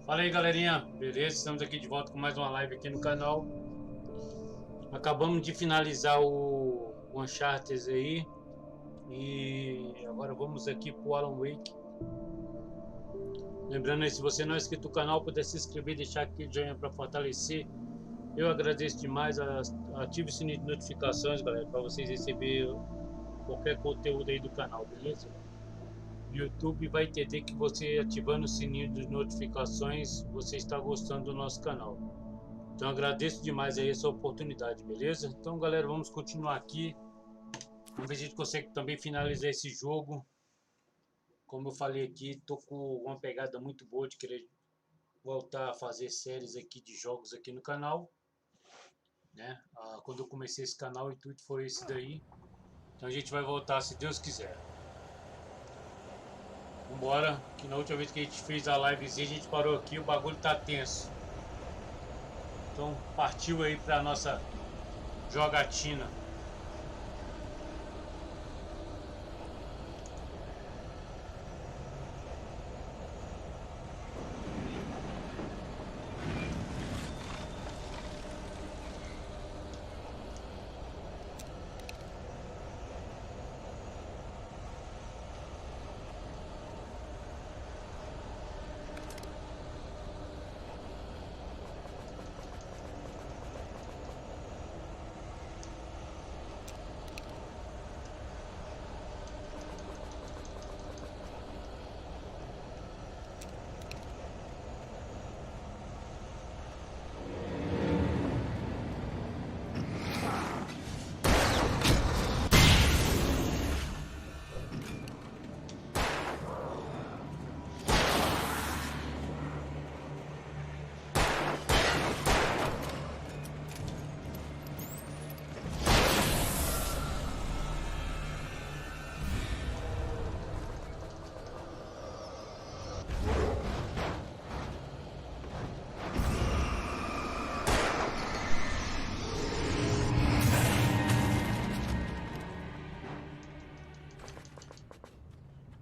Fala aí, galerinha, beleza? Estamos aqui de volta com mais uma live aqui no canal. Acabamos de finalizar o Uncharted aí e agora vamos aqui pro Alan Wake. Lembrando aí, se você não é inscrito no canal, puder se inscrever e deixar aqui o joinha para fortalecer. Eu agradeço demais. Ative o sininho de notificações, galera, para vocês receberem qualquer conteúdo aí do canal, beleza? O YouTube vai entender que você ativando o sininho de notificações, você está gostando do nosso canal. Então agradeço demais aí essa oportunidade, beleza? Então, galera, vamos continuar aqui. Vamos ver se a gente consegue também finalizar esse jogo. Como eu falei aqui, tô com uma pegada muito boa de querer voltar a fazer séries aqui de jogos aqui no canal, né? Quando eu comecei esse canal, o intuito foi esse daí. Então a gente vai voltar se Deus quiser. Vambora, que na última vez que a gente fez a livezinha, a gente parou aqui, o bagulho tá tenso. Então partiu aí pra nossa jogatina.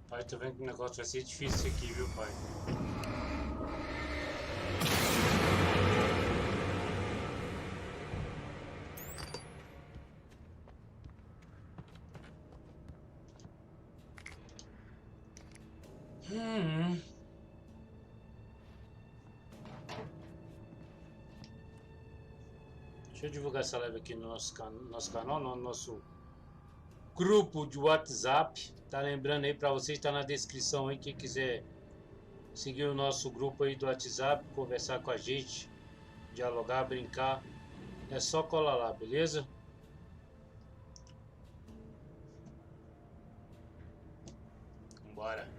Pai, tô vendo que o negócio vai ser difícil aqui, viu, pai? Deixa eu divulgar essa live aqui no nosso canal, no nosso grupo de WhatsApp. Tá lembrando aí para vocês, tá na descrição aí, quem quiser seguir o nosso grupo aí do WhatsApp, conversar com a gente, dialogar, brincar, é só colar lá, beleza? Bora.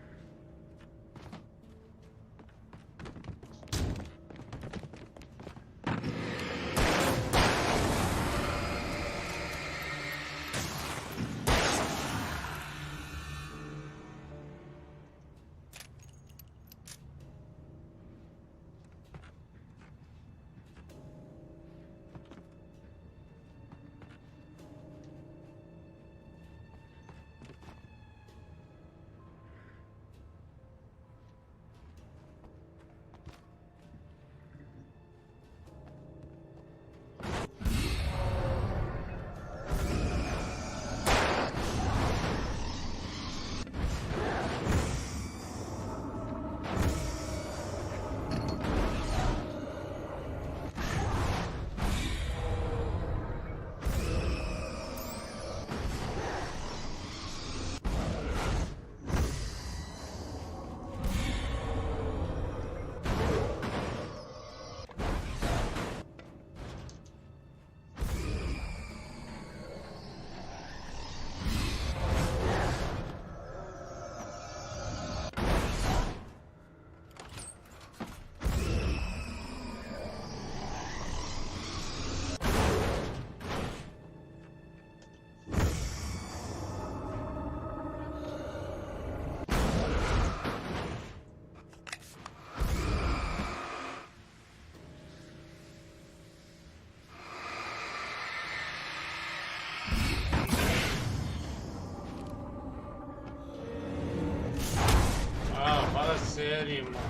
Ah, fala sério, irmão.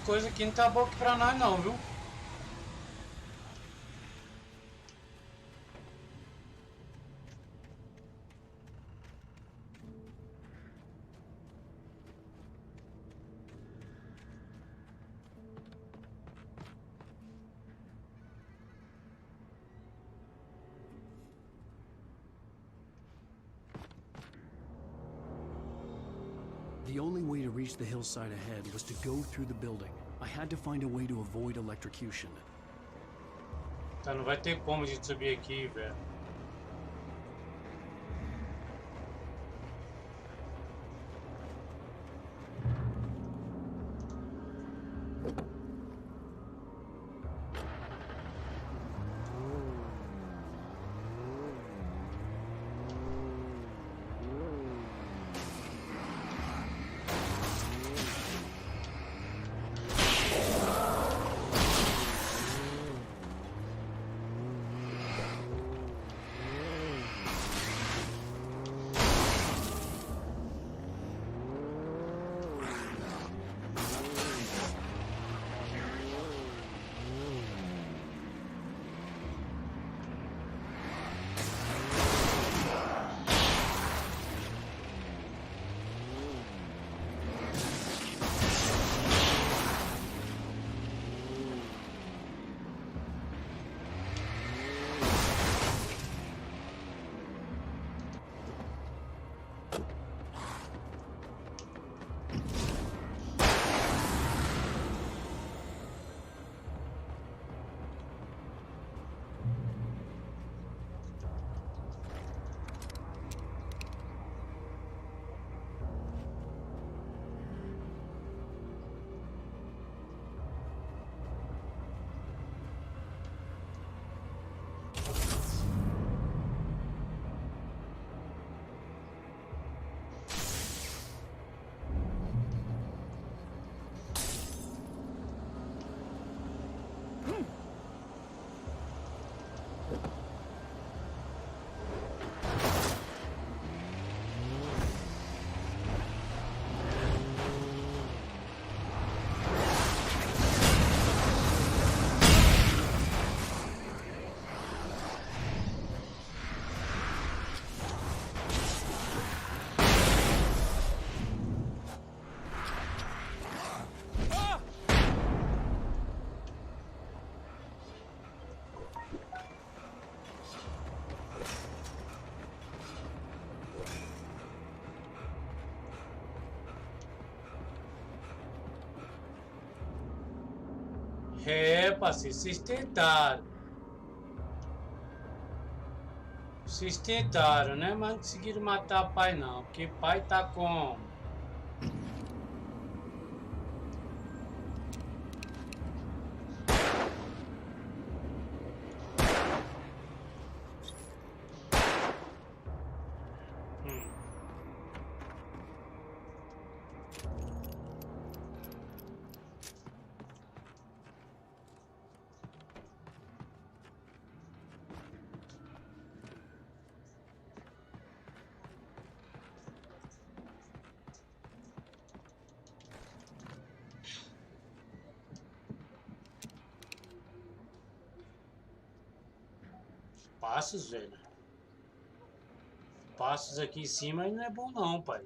coisa aqui não tá boa aqui pra nós não, viu? The only way to reach the hillside ahead was to go through the building. I had to find a way to avoid electrocution. Tá, não vai ter como a gente subir aqui, velho. É, parceiro, vocês tentaram. Vocês tentaram, né? Mas não conseguiram matar pai não, porque pai tá com... Passos, velho. Passos aqui em cima não é bom não, pai.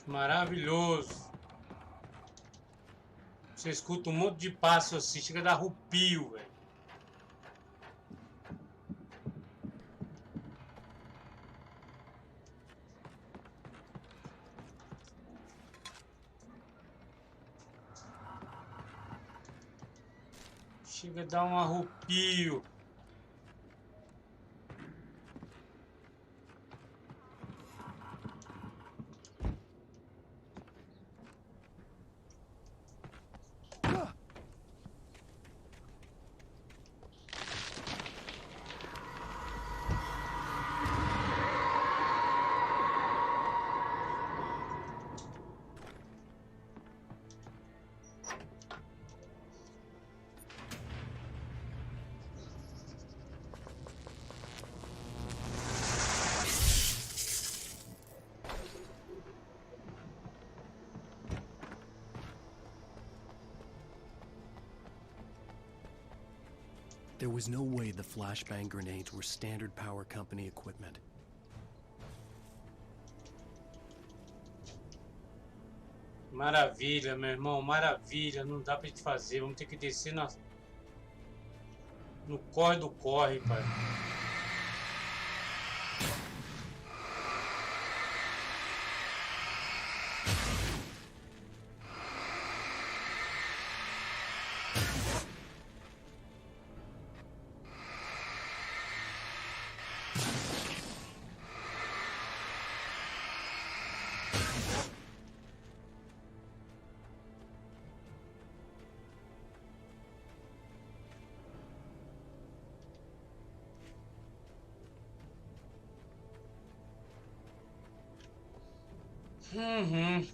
Maravilhoso. Você escuta um monte de passo assim, chega a dar arrepio, velho. Chega a dar um arrepio. There was no way the flashbang grenades were standard power company equipment. Maravilha, meu irmão, maravilha. Não dá pra gente fazer. Vamos ter que descer no corre do corre, pai. Uhum.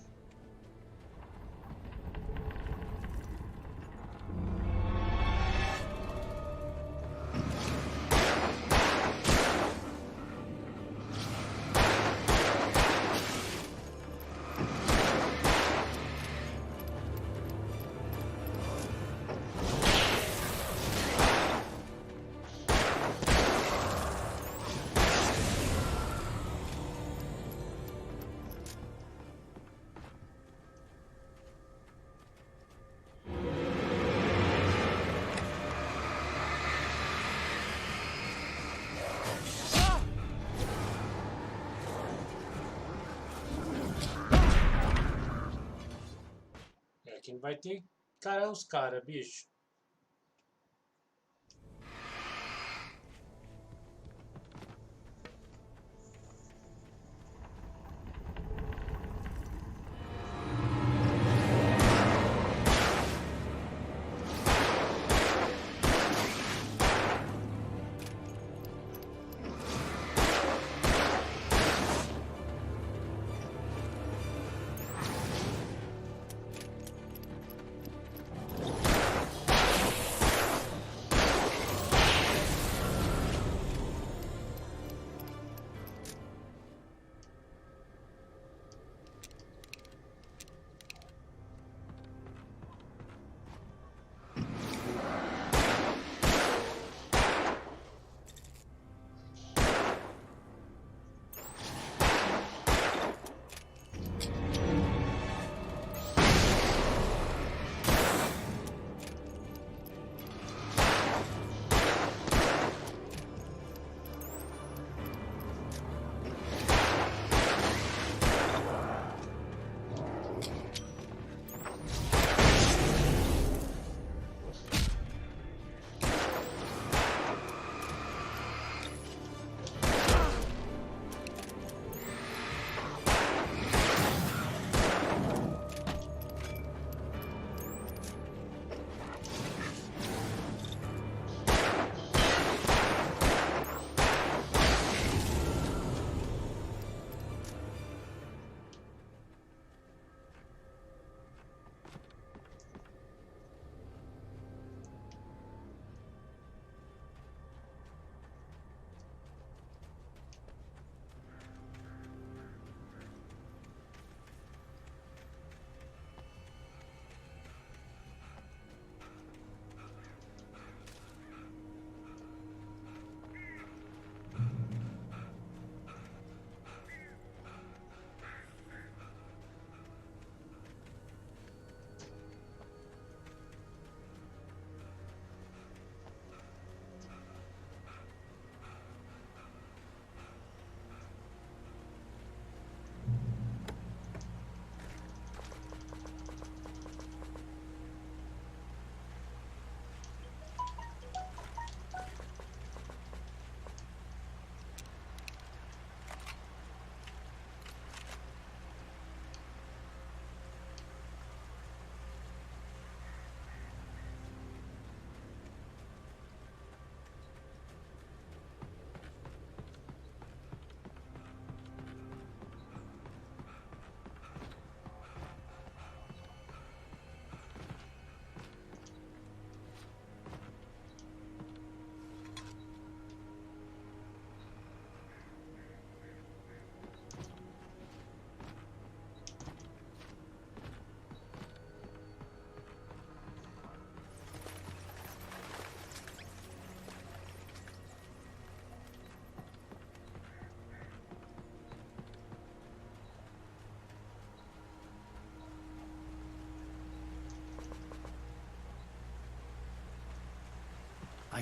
Quem vai ter cara é os caras, bicho.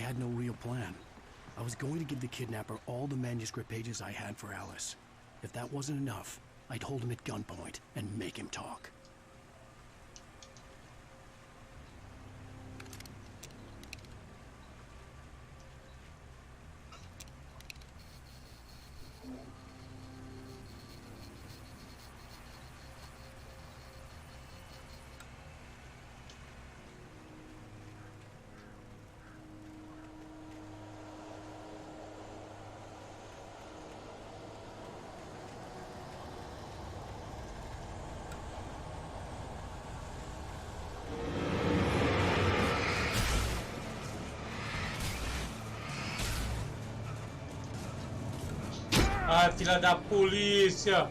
had no real plan. I was going to give the kidnapper all the manuscript pages I had for Alice. If that wasn't enough, I'd hold him at gunpoint and make him talk. Ai, filha da polícia!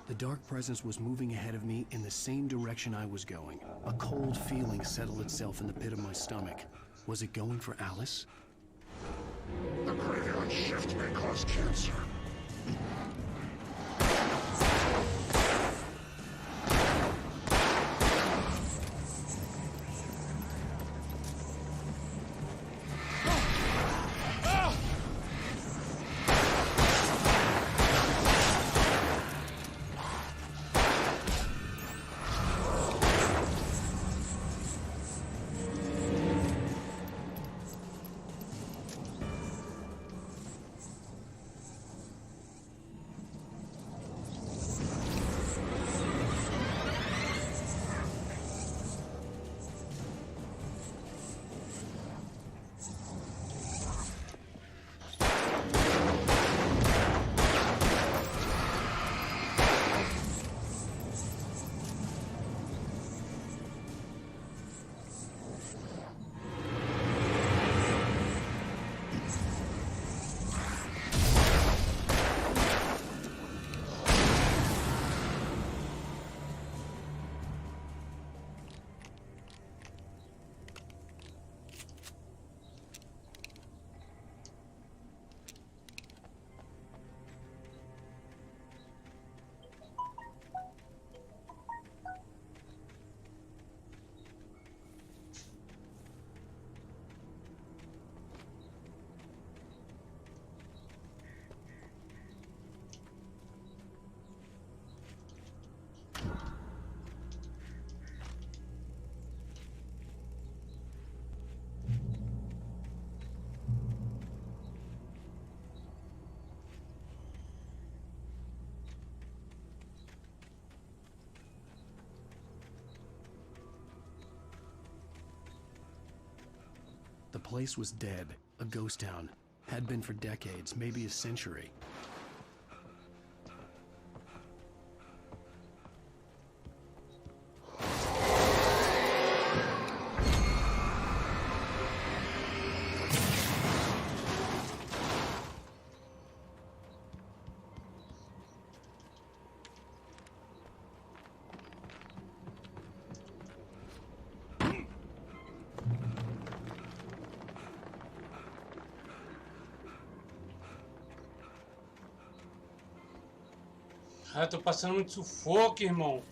The dark presence was moving ahead of me in the same direction I was going. A cold feeling settled itself in the pit of my stomach. Was it going for Alice? The graveyard shift may cause cancer. The place was dead, a ghost town. Had been for decades, maybe a century. Ah, eu tô passando muito sufoco, irmão.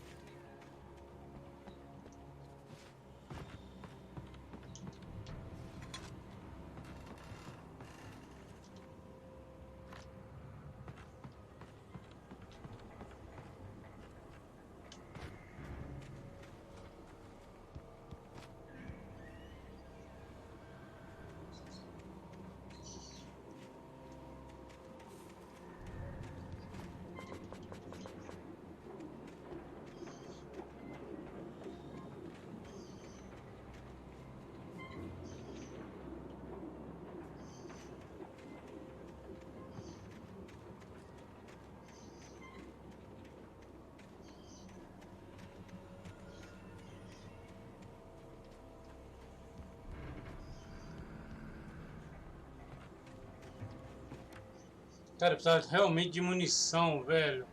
Cara, precisava realmente de munição, velho.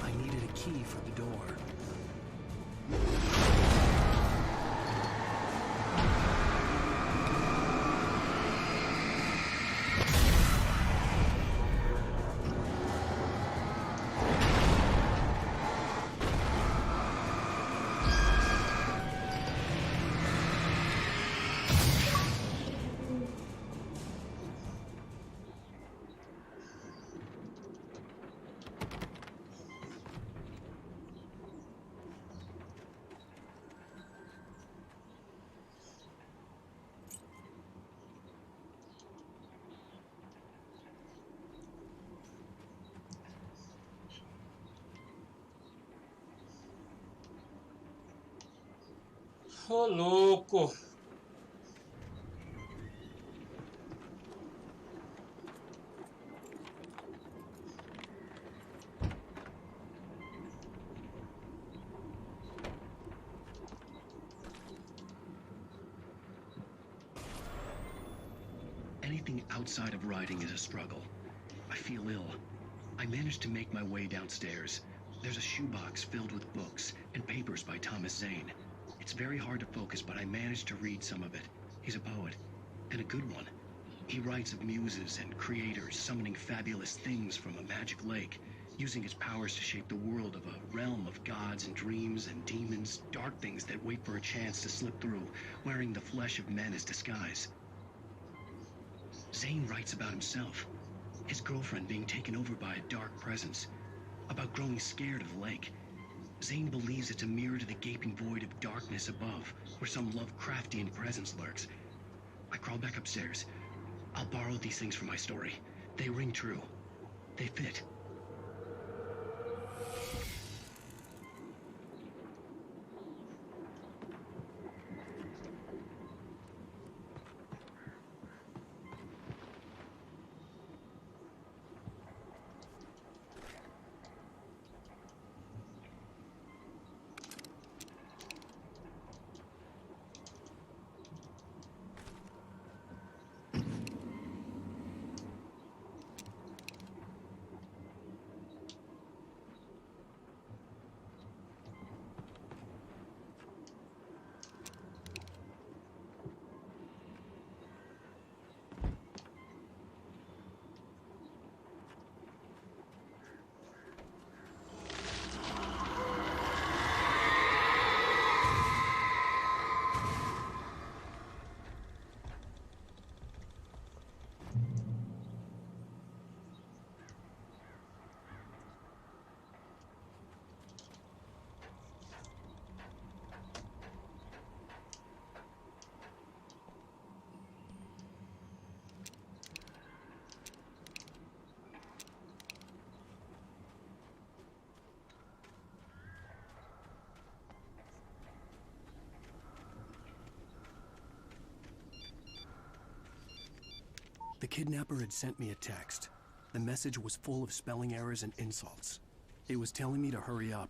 I needed a key for the door. Ô, louco. Anything outside of riding is a struggle. I feel ill. I managed to make my way downstairs. There's a shoebox filled with books and papers by Thomas Zane. It's very hard to focus, but I managed to read some of it. He's a poet, and a good one. He writes of muses and creators summoning fabulous things from a magic lake, using his powers to shape the world of a realm of gods and dreams and demons, dark things that wait for a chance to slip through, wearing the flesh of men as disguise. Zane writes about himself, his girlfriend being taken over by a dark presence, about growing scared of the lake. Zane believes it's a mirror to the gaping void of darkness above, where some Lovecraftian presence lurks. I crawl back upstairs. I'll borrow these things for my story. They ring true. They fit. The kidnapper had sent me a text. The message was full of spelling errors and insults. It was telling me to hurry up.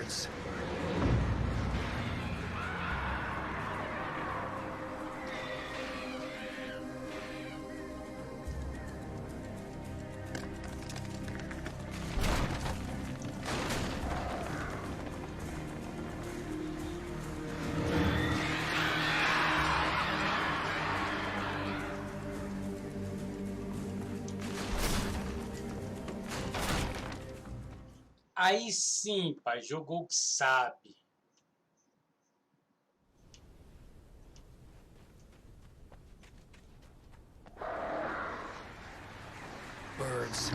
birds. Aí sim, pai, jogou o que sabe. Birds.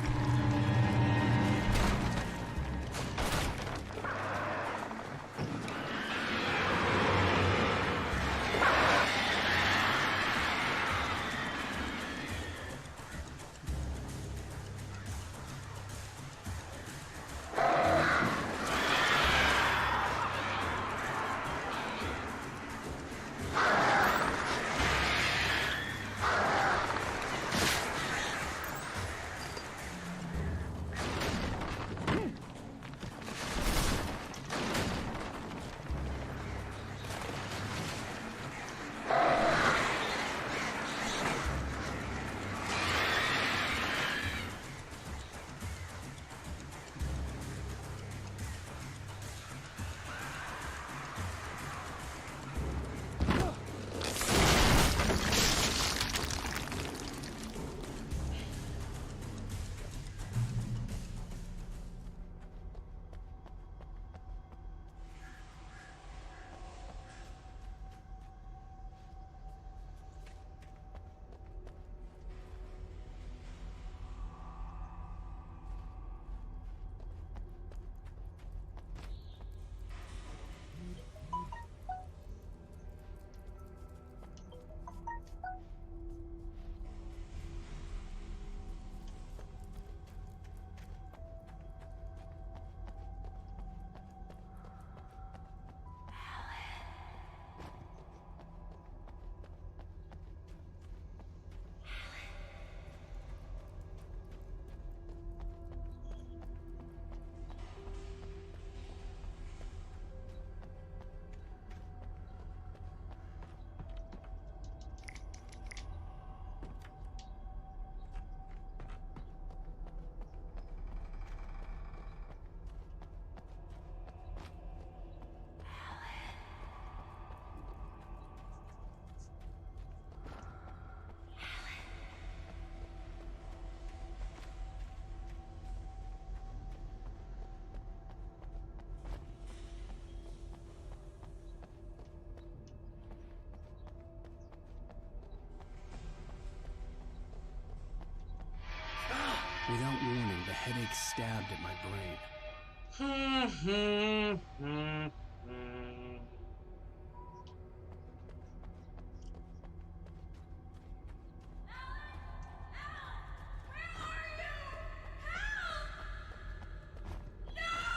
Without warning, the headache stabbed at my brain.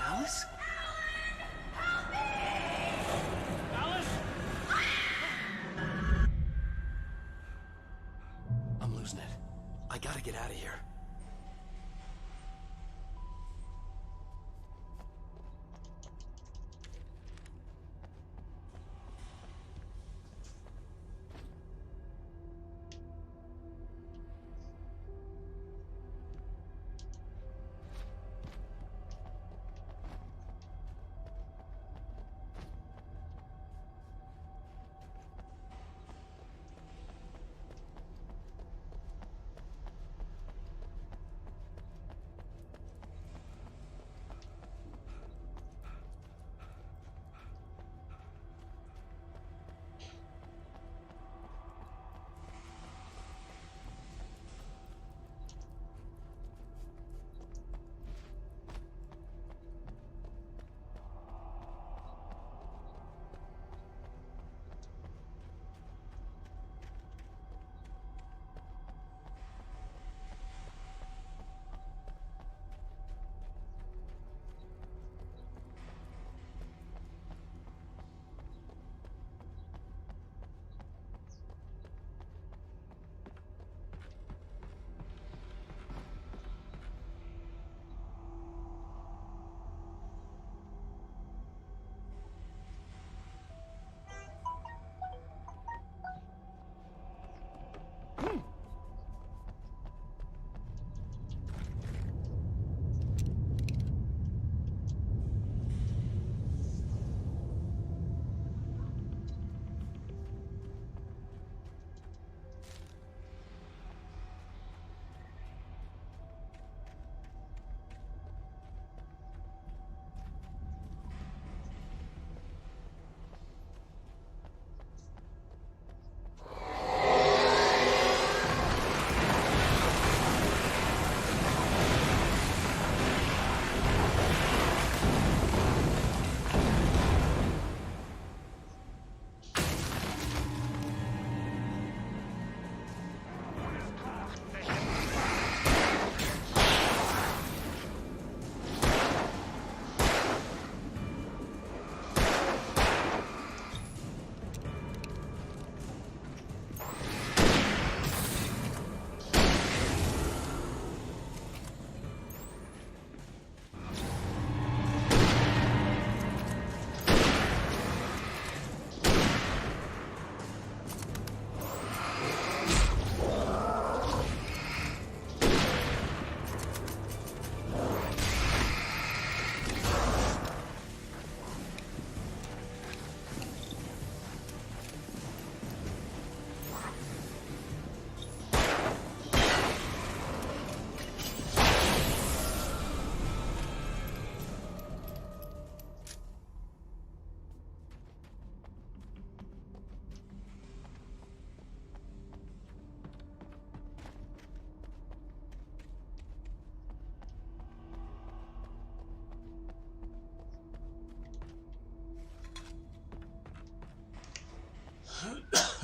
Alice? I'm losing it. I gotta get out of here.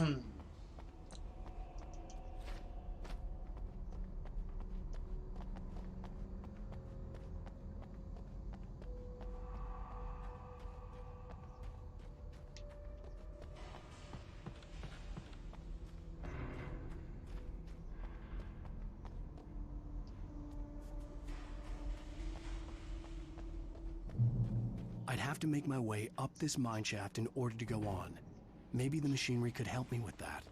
I'd have to make my way up this mine shaft in order to go on. Maybe the machinery could help me with that.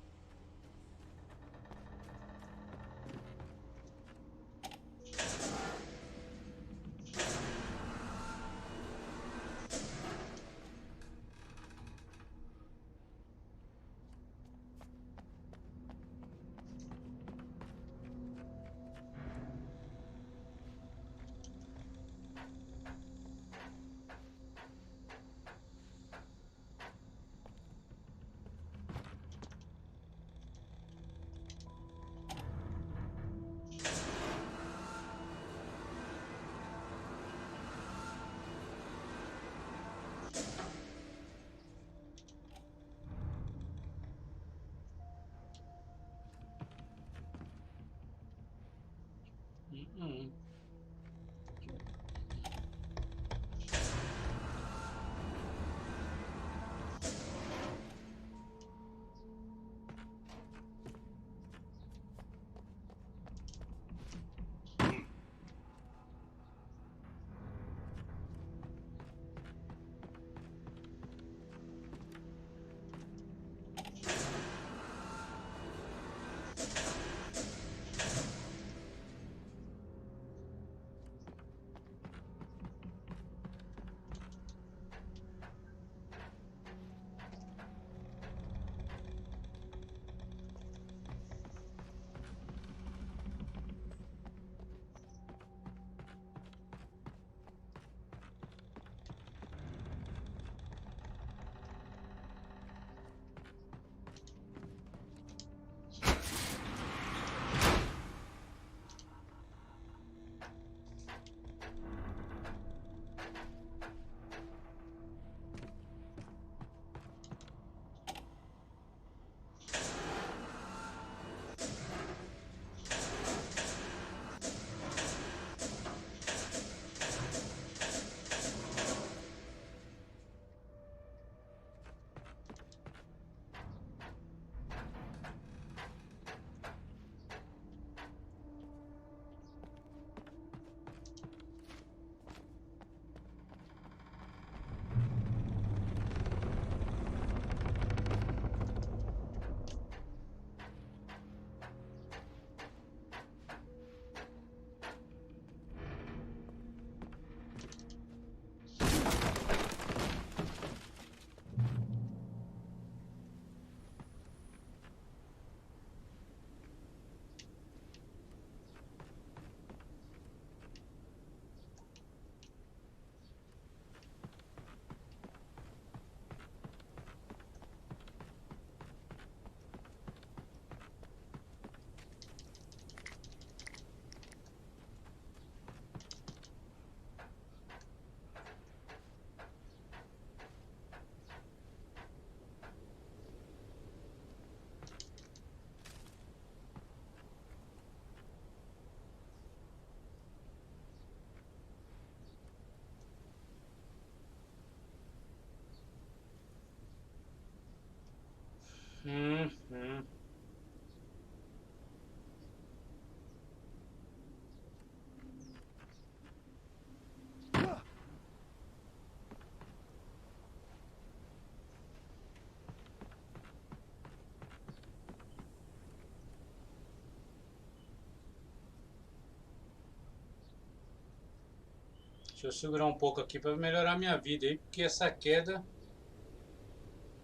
Deixa eu segurar um pouco aqui para melhorar minha vida aí, porque essa queda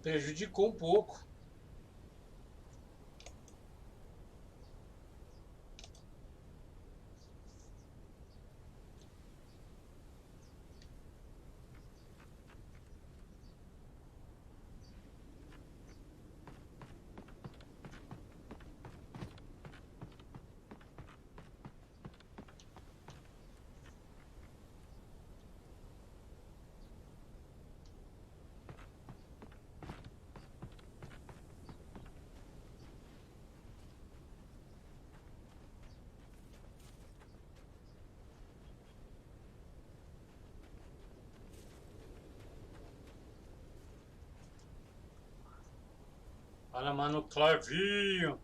prejudicou um pouco. Fala, mano, Clavinho.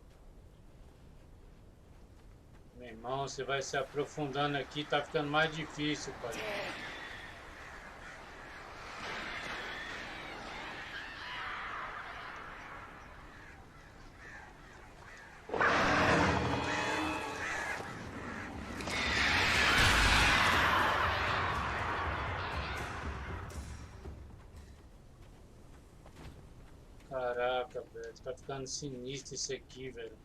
Meu irmão, você vai se aprofundando aqui, tá ficando mais difícil, pai. Caraca, velho, tá ficando sinistro isso aqui, velho.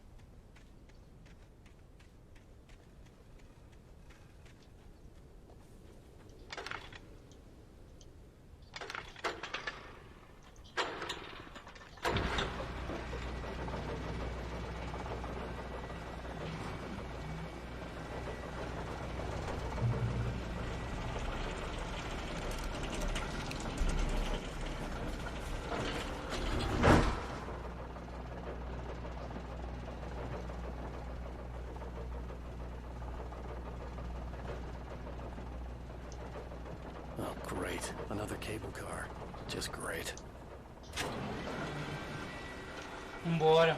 Oh, great. Another cable car. Just great. Vambora.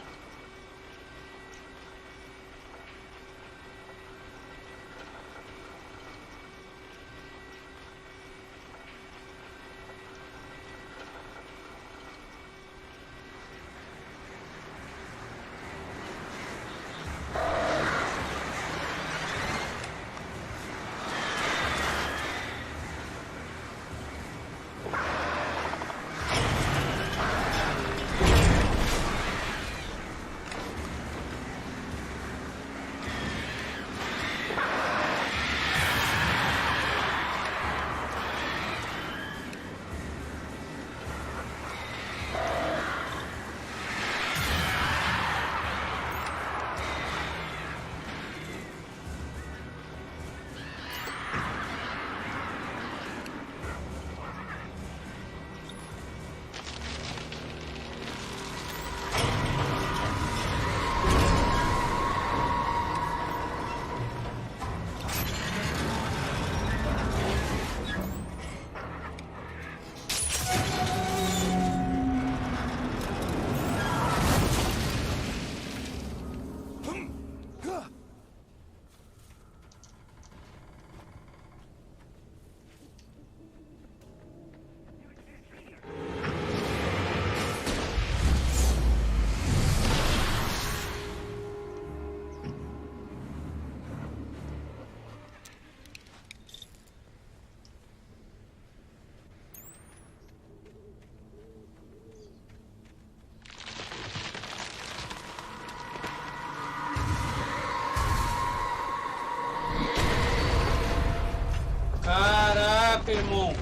Caraca, irmão.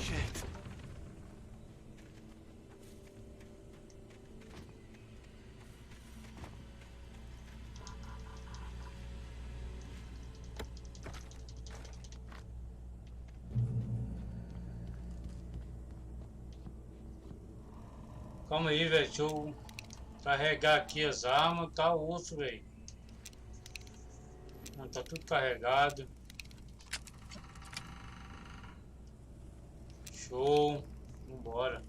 Shit. Calma aí, velho. Deixa eu carregar aqui as armas. Tá osso, velho. Não, tá tudo carregado. Show. Vambora.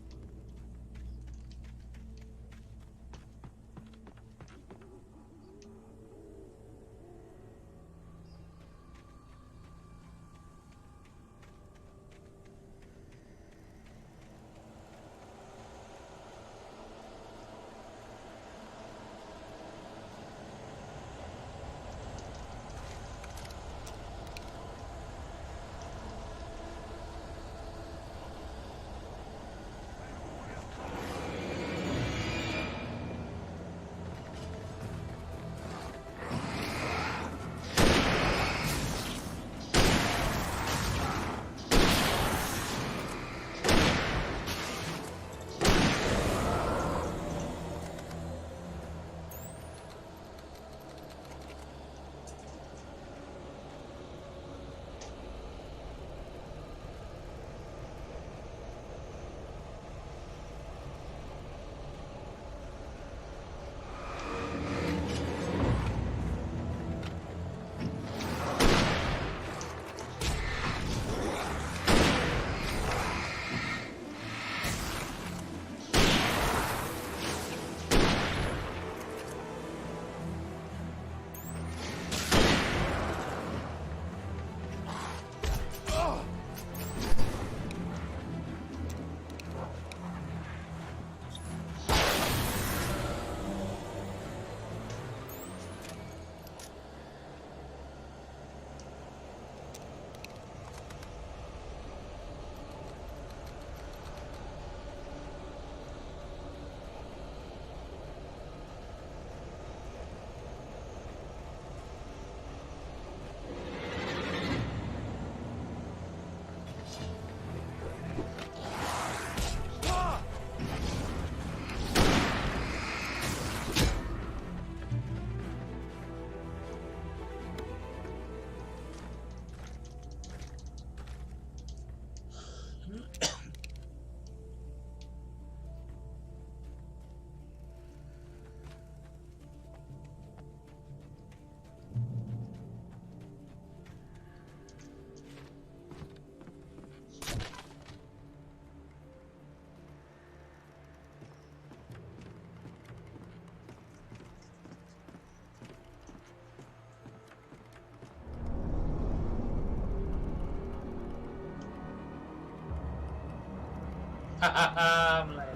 Moleque.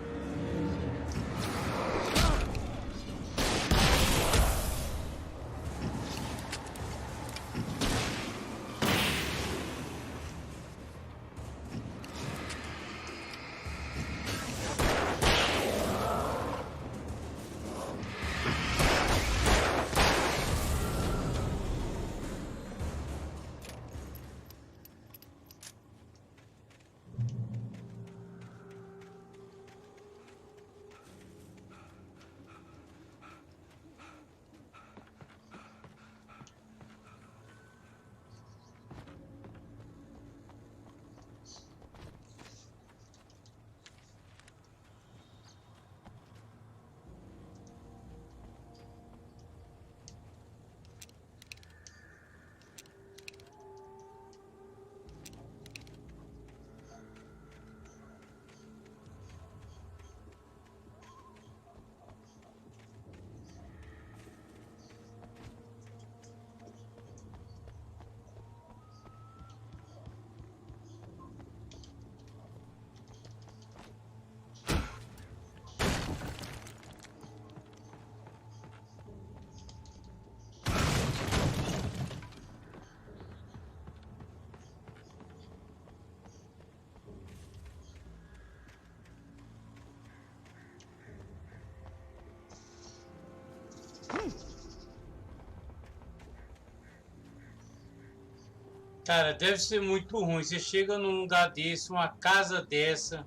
Cara, deve ser muito ruim. Você chega num lugar desse, uma casa dessa.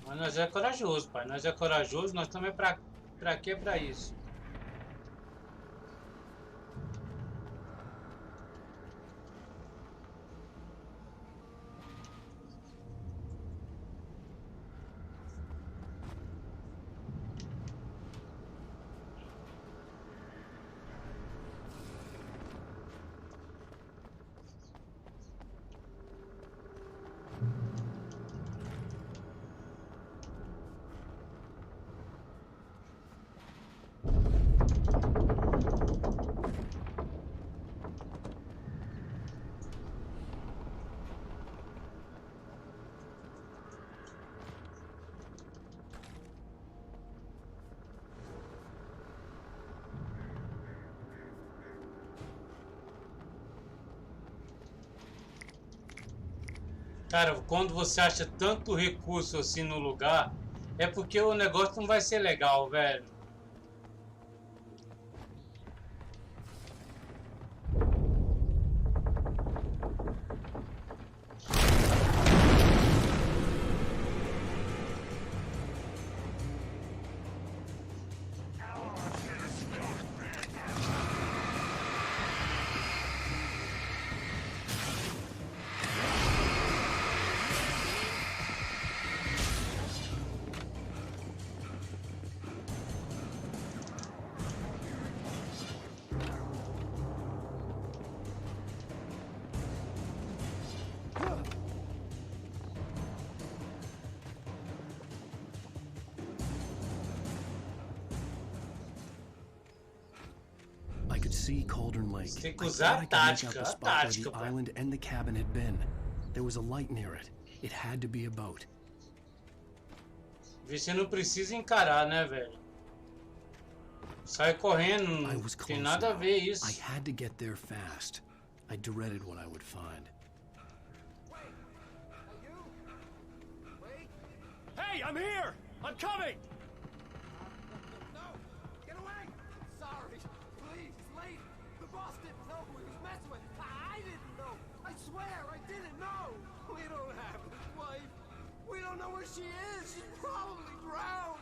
Mas nós é corajoso, pai. Nós é corajoso, nós também pra quê? Pra isso. Cara, quando você acha tanto recurso assim no lugar, é porque o negócio não vai ser legal, velho. I could see Cauldron Lake. Você tem que I usar thought a I could make out tática, the a spot where tática, the pai. island and the cabin had been. There was a light near it. It had to be a boat. Você não precisa encarar, né, velho? Sai correndo, I não was tem close nada a now. ver isso. I had to get there fast. I dreaded what I would find. Hey, I'm here! I'm coming! No! Get away! Sorry. Please, it's late. The boss didn't know who he was messing with. I didn't know. I swear, I didn't know. We don't have his wife. We don't know where she is. She's probably drowned.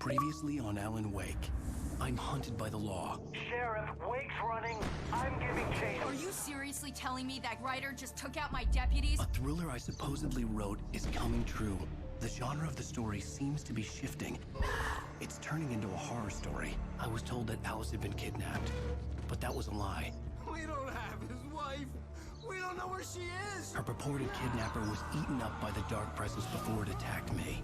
Previously on Alan Wake. I'm hunted by the law. Sheriff, Wake's running. I'm giving chase. Are you seriously telling me that writer just took out my deputies? A thriller I supposedly wrote is coming true. The genre of the story seems to be shifting. It's turning into a horror story. I was told that Alice had been kidnapped, but that was a lie. We don't have his wife. We don't know where she is. Her purported kidnapper was eaten up by the dark presence before it attacked me.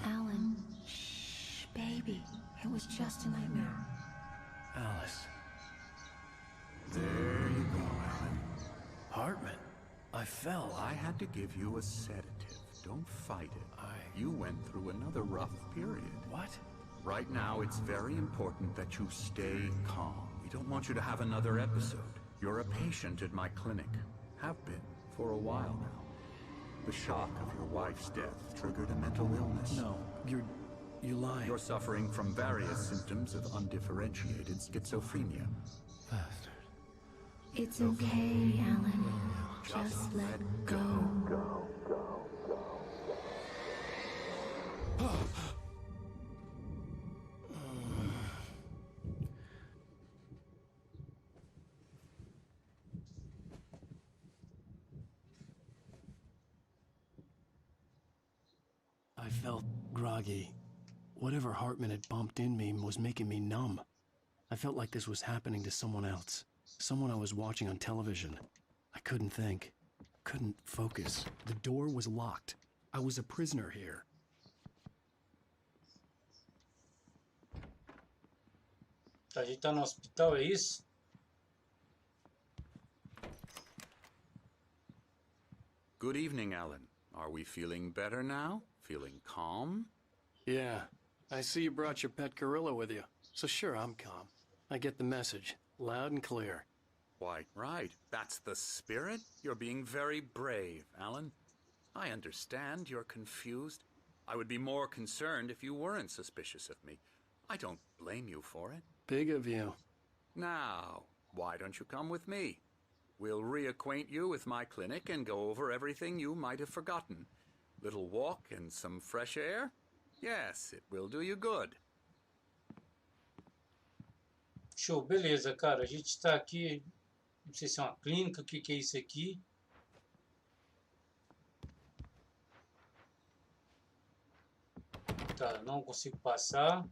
Alan, shh, baby. It was just a nightmare. Alice. There you go, Alan. Hartman. I fell. I had to give you a sedative. Don't fight it. You went through another rough period. What? Right now, it's very important that you stay calm. We don't want you to have another episode. You're a patient at my clinic. Have been for a while now. The shock of your wife's death triggered a mental illness. No, you're lying. You're suffering from various symptoms of undifferentiated schizophrenia. Bastard. It's okay, Alan. Just let go. I felt groggy. Whatever Hartman had bumped in me was making me numb. I felt like this was happening to someone else. Someone I was watching on television. I couldn't think. Couldn't focus. The door was locked. I was a prisoner here. A gente tá no hospital, é isso? Good evening, Alan. Are we feeling better now? Feeling calm? Yeah. I see you brought your pet gorilla with you. So sure, I'm calm. I get the message. Loud and clear. Why, right. That's the spirit. You're being very brave, Alan. I understand you're confused. I would be more concerned if you weren't suspicious of me. I don't blame you for it. Big of you. Now, why don't you come with me? We'll reacquaint you with my clinic and go over everything you might have forgotten. Little walk and some fresh air? Yes, it will do you good. Show, beleza, cara. A gente tá aqui. Não sei se é uma clínica, o que é isso aqui. Tá, não consigo passar.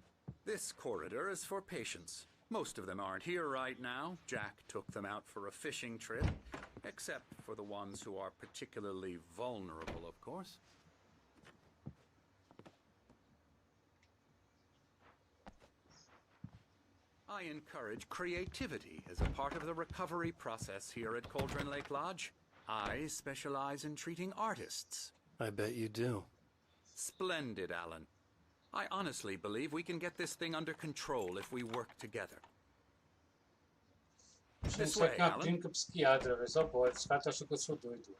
This corridor is for patients. Most of them aren't here right now. Jack took them out for a fishing trip, except for the ones who are particularly vulnerable, of course. I encourage creativity as a part of the recovery process here at Cauldron Lake Lodge. I specialize in treating artists. I bet you do. Splendid, Alan. I honestly believe we can get this thing under control if we work together. This Isso aqui way, é uma Alan. clínica psiquiátrica, velho. Só pode. Os caras acham que eu sou doido.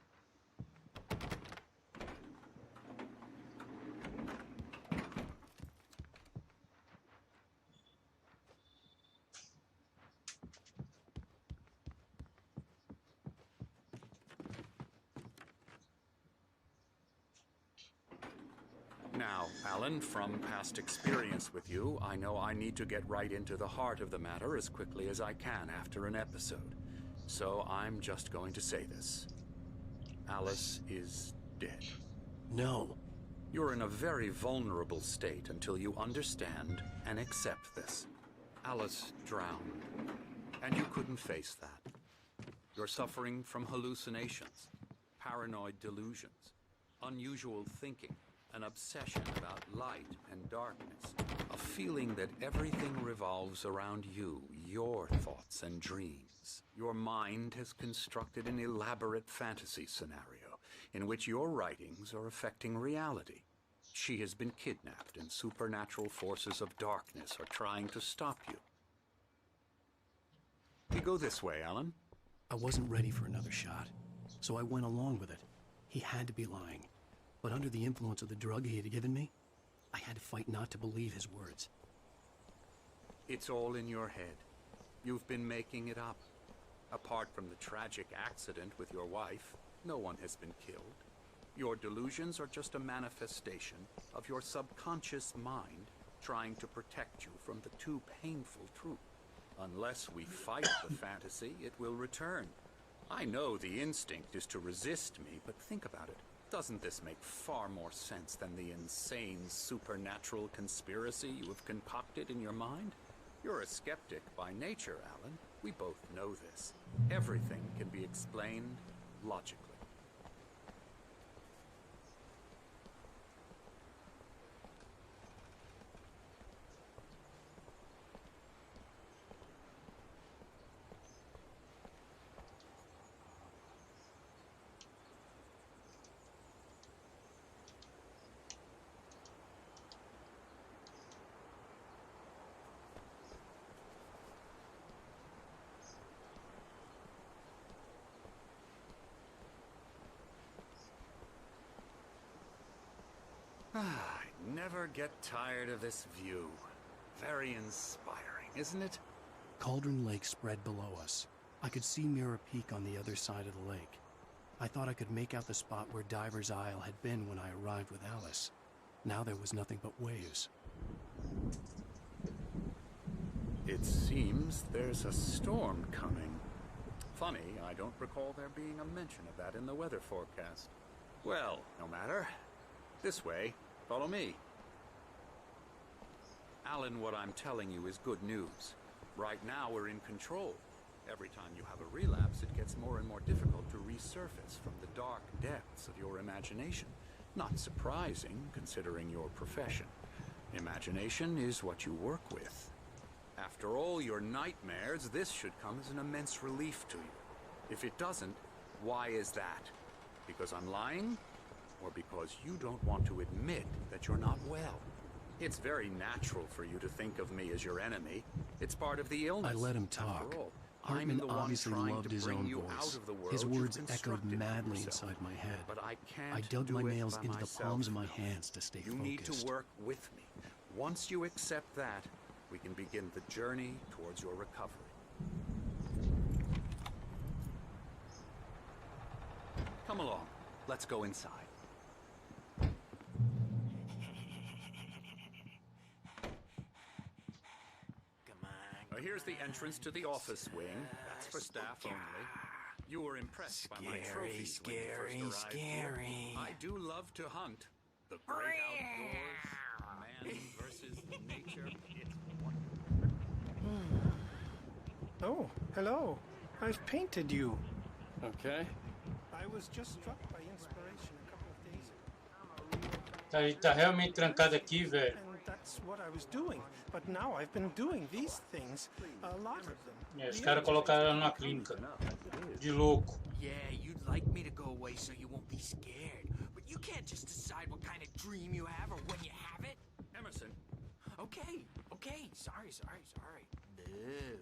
Now, Alan, from past experience with you, I know I need to get right into the heart of the matter as quickly as I can after an episode. So I'm just going to say this. Alice is dead. No. You're in a very vulnerable state until you understand and accept this. Alice drowned, and you couldn't face that. You're suffering from hallucinations, paranoid delusions, unusual thinking, an obsession about light and darkness, a feeling that everything revolves around you, your thoughts and dreams. Your mind has constructed an elaborate fantasy scenario in which your writings are affecting reality. She has been kidnapped and supernatural forces of darkness are trying to stop you. We go this way, Alan. I wasn't ready for another shot, so I went along with it. He had to be lying. But under the influence of the drug he had given me, I had to fight not to believe his words. It's all in your head. You've been making it up. Apart from the tragic accident with your wife, no one has been killed. Your delusions are just a manifestation of your subconscious mind trying to protect you from the too painful truth. Unless we fight the fantasy, it will return. I know the instinct is to resist me, but think about it. Doesn't this make far more sense than the insane supernatural conspiracy you have concocted in your mind? You're a skeptic by nature, Alan. We both know this. Everything can be explained logically. I never get tired of this view. Very inspiring, isn't it? Cauldron Lake spread below us. I could see Mirror Peak on the other side of the lake. I thought I could make out the spot where Diver's Isle had been when I arrived with Alice. Now there was nothing but waves. It seems there's a storm coming. Funny, I don't recall there being a mention of that in the weather forecast. Well, no matter. This way. Follow me. Alan, what I'm telling you is good news. Right now we're in control. Every time you have a relapse, it gets more and more difficult to resurface from the dark depths of your imagination. Not surprising, considering your profession. Imagination is what you work with. After all your nightmares, this should come as an immense relief to you. If it doesn't, why is that? Because I'm lying? Or because you don't want to admit that you're not well? It's very natural for you to think of me as your enemy. It's part of the illness. I let him talk. After all, Hartman I'm the obviously one trying loved to his bring own you voice. out of the world His you've words echoed constructed for madly yourself. inside my head. But I can't I dug do my it nails by into the myself. palms of my hands to stay You focused. need to work with me. Once you accept that, we can begin the journey towards your recovery. Come along. Let's go inside. Here's the entrance to the office wing. That's for staff only. You were impressed by my trophies when you first arrived here. I do love to hunt. The great outdoors, man versus nature. It's wonderful. Oh, hello. I've painted you. Okay. I was just struck by inspiration a couple of days ago. Tá, a gente tá realmente trancado aqui, velho. And that's what I was doing. But now I've been doing these things, a lot of them. Os caras colocaram ela numa clínica. De louco. Yeah, you'd like me to go away so you won't be scared. But you can't just decide what kind of dream you have or when you have it. Emerson. Okay. Sorry. Boo.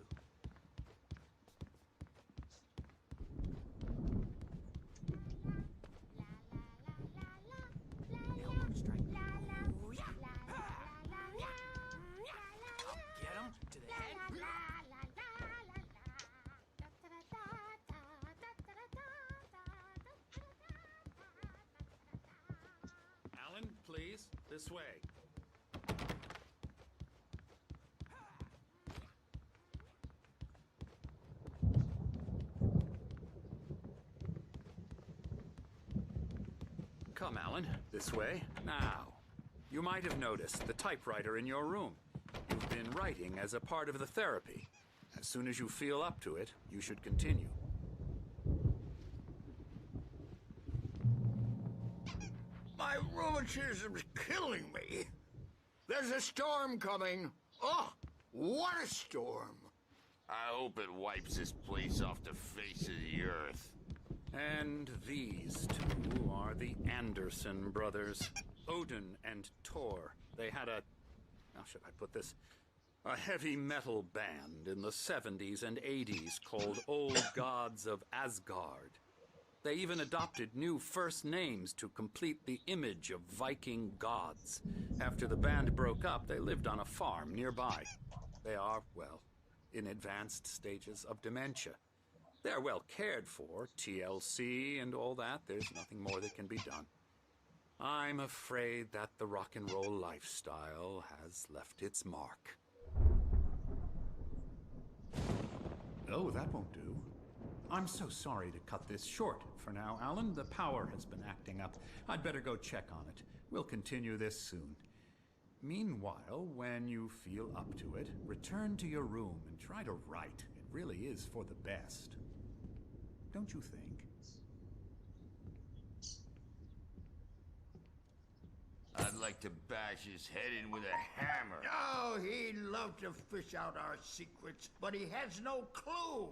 Elbow strike. Ooh, yeah. I'll get him to the head. Alan, please. This way. Come, Alan. This way. Now, you might have noticed the typewriter in your room. You've been writing as a part of the therapy. As soon as you feel up to it, you should continue. My rheumatism's killing me. There's a storm coming. Oh, what a storm. I hope it wipes this place off the face of the earth. And these two are the Anderson brothers, Odin and Thor. They had how should I put this? A heavy metal band in the 70s and 80s called Old Gods of Asgard. They even adopted new first names to complete the image of Viking gods. After the band broke up, they lived on a farm nearby. They are, well, in advanced stages of dementia. They're well cared for, TLC and all that. There's nothing more that can be done. I'm afraid that the rock and roll lifestyle has left its mark. Oh, that won't do. I'm so sorry to cut this short for now, Alan. The power has been acting up. I'd better go check on it. We'll continue this soon. Meanwhile, when you feel up to it, return to your room and try to write. It really is for the best. Don't you think? I'd like to bash his head in with a hammer. Oh, he'd love to fish out our secrets, but he has no clue.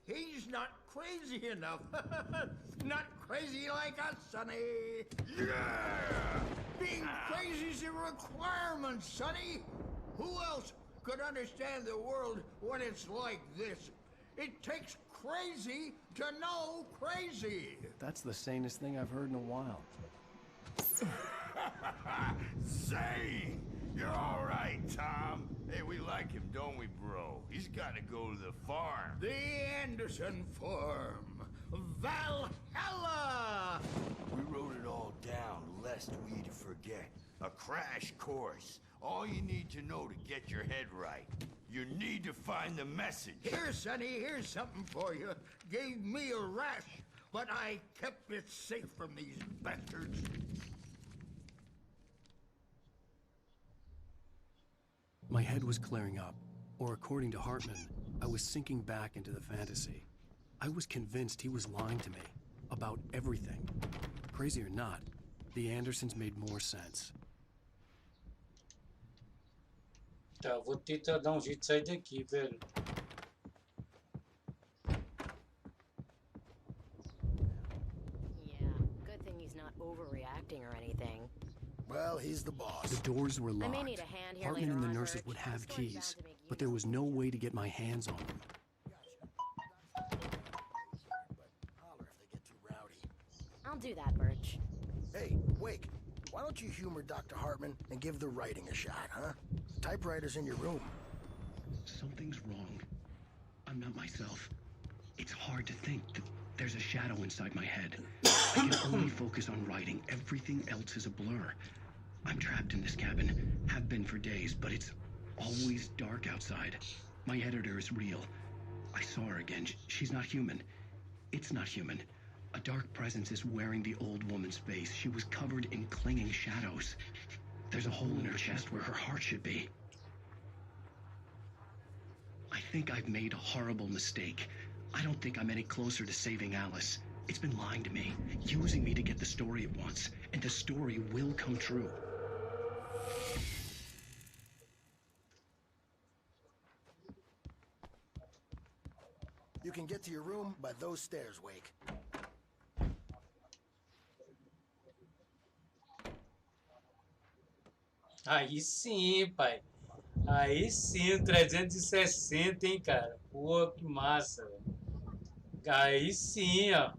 He's not crazy enough. Not crazy like us, Sonny. Yeah! Being crazy's a requirement, Sonny. Who else could understand the world when it's like this? It takes crazy to know crazy. That's the sanest thing I've heard in a while. Say, you're all right, Tom. Hey, we like him, don't we, bro? He's got to go to the farm. The Anderson Farm. Valhalla! We wrote it all down, lest we'd forget. A crash course. All you need to know to get your head right. You need to find the message. Here, Sonny, here's something for you. Gave me a rash, but I kept it safe from these bastards. My head was clearing up, or according to Hartman, I was sinking back into the fantasy. I was convinced he was lying to me about everything. Crazy or not, the Andersons made more sense. Tá, vou tentar dar um jeito de sair daqui, velho. Yeah, good thing he's not overreacting or anything. Well, he's the boss. The doors were locked. I may need a hand here Hartman later and the on, nurses Birch. would have This story's keys, bound to make you but there was no way to get my hands on them. I'll do that, Birch. Hey, Wake, why don't you humor Dr. Hartman and give the writing a shot, huh? Typewriter's in your room. Something's wrong. I'm not myself. It's hard to think that there's a shadow inside my head. I can only focus on writing. Everything else is a blur. I'm trapped in this cabin. Have been for days, but it's always dark outside. My editor is real. I saw her again. She's not human. It's not human. A dark presence is wearing the old woman's face. She was covered in clinging shadows. There's a hole in her chest where her heart should be. I think I've made a horrible mistake. I don't think I'm any closer to saving Alice. It's been lying to me, using me to get the story it wants, and the story will come true. You can get to your room by those stairs, Wake. Aí sim, pai. Aí sim, 360, hein, cara. Pô, que massa, velho. Aí sim, ó.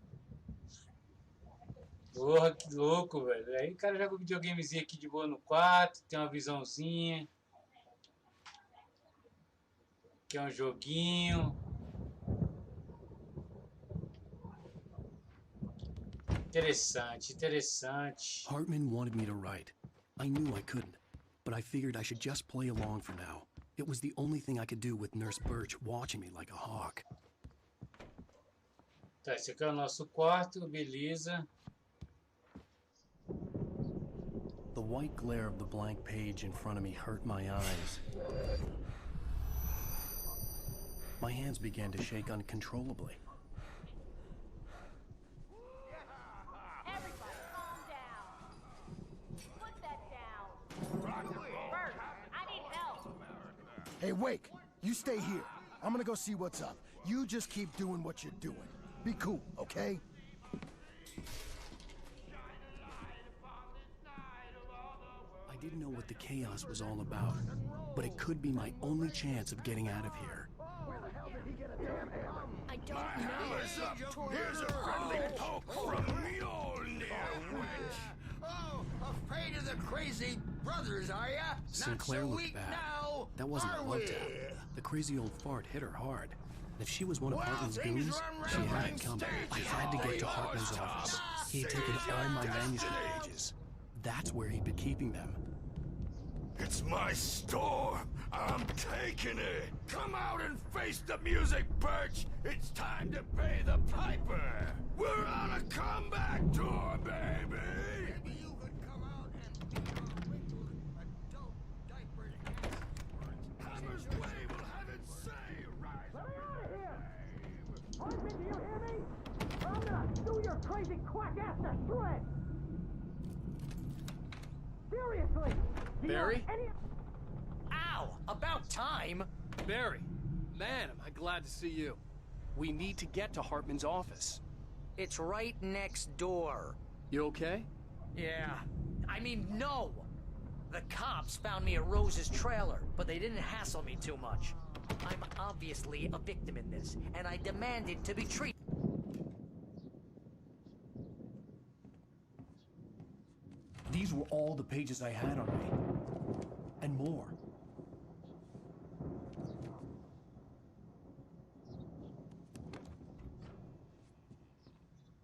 Porra, que louco, velho. Aí o cara joga um videogamezinho aqui de boa no quarto, tem uma visãozinha. Aqui é um joguinho. Interessante, interessante. Hartman wanted me to write. I knew I couldn't, but I figured I should just play along for now. It was the only thing I could do with Nurse Birch watching me like a hawk. Tá, esse aqui é o nosso quarto, beleza. The white glare of the blank page in front of me hurt my eyes. My hands began to shake uncontrollably. Everybody, calm down. Put that down. Birch, I need help. Hey, Wake, you stay here. I'm gonna go see what's up. You just keep doing what you're doing. Be cool, okay? I didn't know what the chaos was all about, but it could be my only chance of getting out of here. I don't know. What's up? Here's a friendly poke from Mjolnir, wench. Oh, afraid of the crazy brothers, are ya? Sinclair Not so looked weak bad. now, That wasn't are a love we? tap. The crazy old fart hit her hard. If she was one of Hartman's goons, she had it coming. I had to get to Hartman's office. He had taken all my manuscript pages. That's where he'd been keeping them. It's my store. I'm taking it. Come out and face the music, Birch. It's time to pay the piper. We're on a comeback tour, baby. Maybe you could come out and be our regular adult diaper Hammer's Way will have it say, rise Let me out of here! Hartman, do you hear me? Or I'm gonna do your crazy quack ass to shreds! Seriously! Do you Barry? have any... Ow! About time! Barry, man, am I glad to see you. We need to get to Hartman's office. It's right next door. You okay? Yeah. I mean, no! The cops found me at Rose's trailer, but they didn't hassle me too much. I'm obviously a victim in this, and I demanded to be treated. These were all the pages I had on me. And more.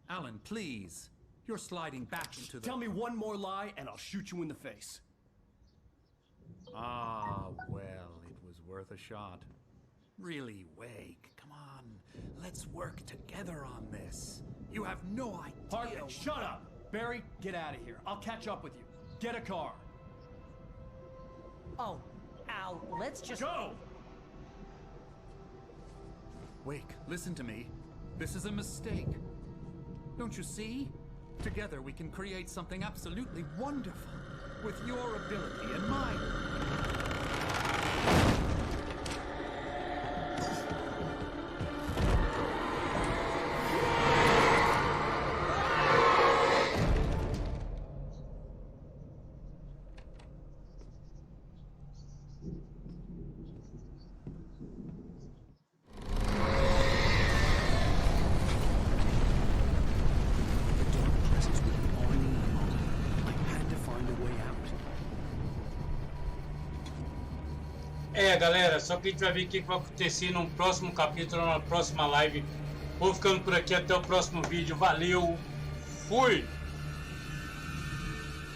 Alan, please. You're sliding back into the... Tell me one more lie and I'll shoot you in the face. Ah, well, it was worth a shot. Really, Wake, come on. Let's work together on this. You have no idea... Hartman, shut up! Barry, get out of here. I'll catch up with you. Get a car. Oh, Al, let's just... Go! Wake, listen to me. This is a mistake. Don't you see? Together we can create something absolutely wonderful. With your ability and mine. Galera, só que a gente vai ver o que vai acontecer no próximo capítulo, na próxima live. Vou ficando por aqui, até o próximo vídeo. Valeu, fui!